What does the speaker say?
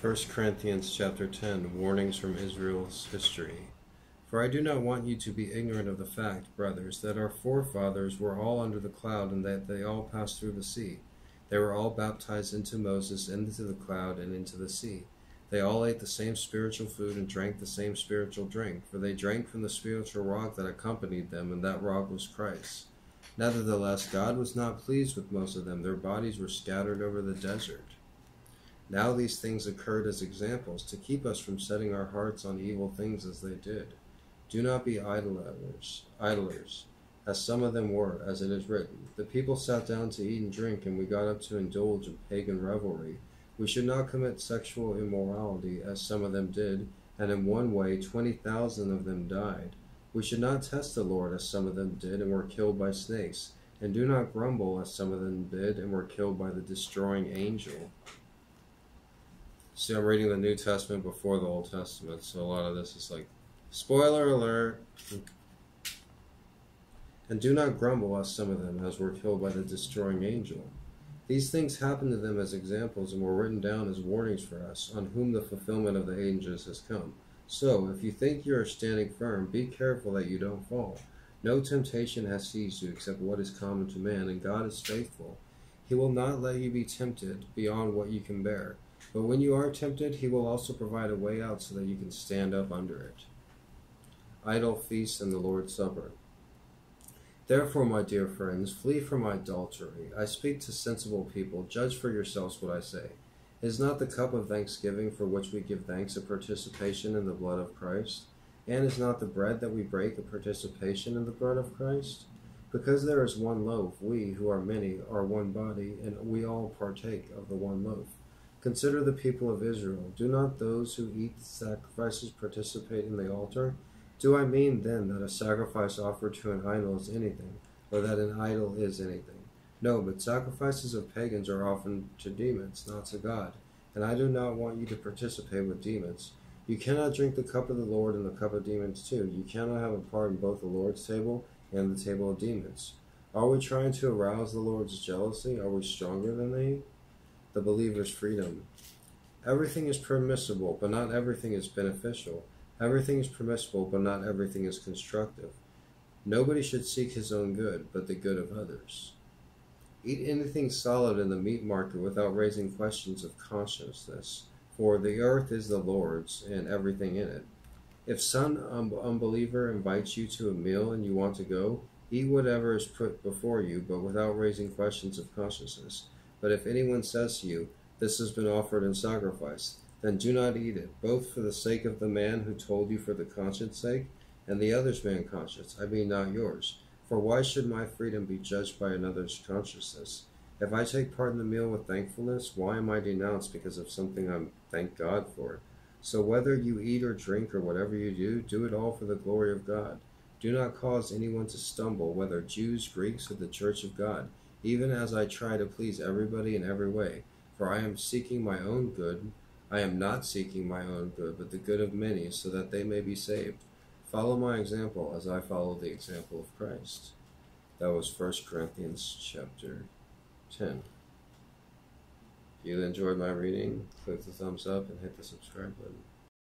First Corinthians chapter 10, Warnings from Israel's History. For I do not want you to be ignorant of the fact, brothers, that our forefathers were all under the cloud, and that they all passed through the sea. They were all baptized into Moses, into the cloud, and into the sea. They all ate the same spiritual food and drank the same spiritual drink, for they drank from the spiritual rock that accompanied them, and that rock was Christ. Nevertheless, God was not pleased with most of them. Their bodies were scattered over the desert. Now these things occurred as examples, to keep us from setting our hearts on evil things as they did. Do not be idlers, as some of them were, as it is written. The people sat down to eat and drink, and we got up to indulge in pagan revelry. We should not commit sexual immorality, as some of them did, and in one way 20,000 of them died. We should not test the Lord, as some of them did, and were killed by snakes. And do not grumble, as some of them did, and were killed by the destroying angel. See, I'm reading the New Testament before the Old Testament, so a lot of this is like, spoiler alert. And do not grumble, as some of them, as were killed by the destroying angel. These things happened to them as examples, and were written down as warnings for us, on whom the fulfillment of the ages has come. So, if you think you are standing firm, be careful that you don't fall. No temptation has seized you except what is common to man, and God is faithful. He will not let you be tempted beyond what you can bear. But when you are tempted, he will also provide a way out so that you can stand up under it. Idle feasts and the Lord's Supper. Therefore, my dear friends, flee from idolatry. I speak to sensible people. Judge for yourselves what I say. Is not the cup of thanksgiving for which we give thanks a participation in the blood of Christ? And is not the bread that we break a participation in the blood of Christ? Because there is one loaf, we, who are many, are one body, and we all partake of the one loaf. Consider the people of Israel. Do not those who eat sacrifices participate in the altar? Do I mean then that a sacrifice offered to an idol is anything, or that an idol is anything? No, but sacrifices of pagans are often to demons, not to God. And I do not want you to participate with demons. You cannot drink the cup of the Lord and the cup of demons too. You cannot have a part in both the Lord's table and the table of demons. Are we trying to arouse the Lord's jealousy? Are we stronger than they? The believer's freedom. Everything is permissible, but not everything is beneficial. Everything is permissible, but not everything is constructive. Nobody should seek his own good, but the good of others. Eat anything solid in the meat market without raising questions of consciousness, for the earth is the Lord's, and everything in it. If some unbeliever invites you to a meal and you want to go, eat whatever is put before you, but without raising questions of consciousness. But if anyone says to you, this has been offered in sacrifice, then do not eat it, both for the sake of the man who told you for the conscience sake, and the other's man's conscience, I mean not yours. For why should my freedom be judged by another's consciousness? If I take part in the meal with thankfulness, why am I denounced because of something I thank God for? So whether you eat or drink or whatever you do, do it all for the glory of God. Do not cause anyone to stumble, whether Jews, Greeks, or the church of God, even as I try to please everybody in every way. For I am seeking my own good. I am not seeking my own good, but the good of many, so that they may be saved. Follow my example as I follow the example of Christ. That was 1 Corinthians chapter 10. If you enjoyed my reading, click the thumbs up and hit the subscribe button.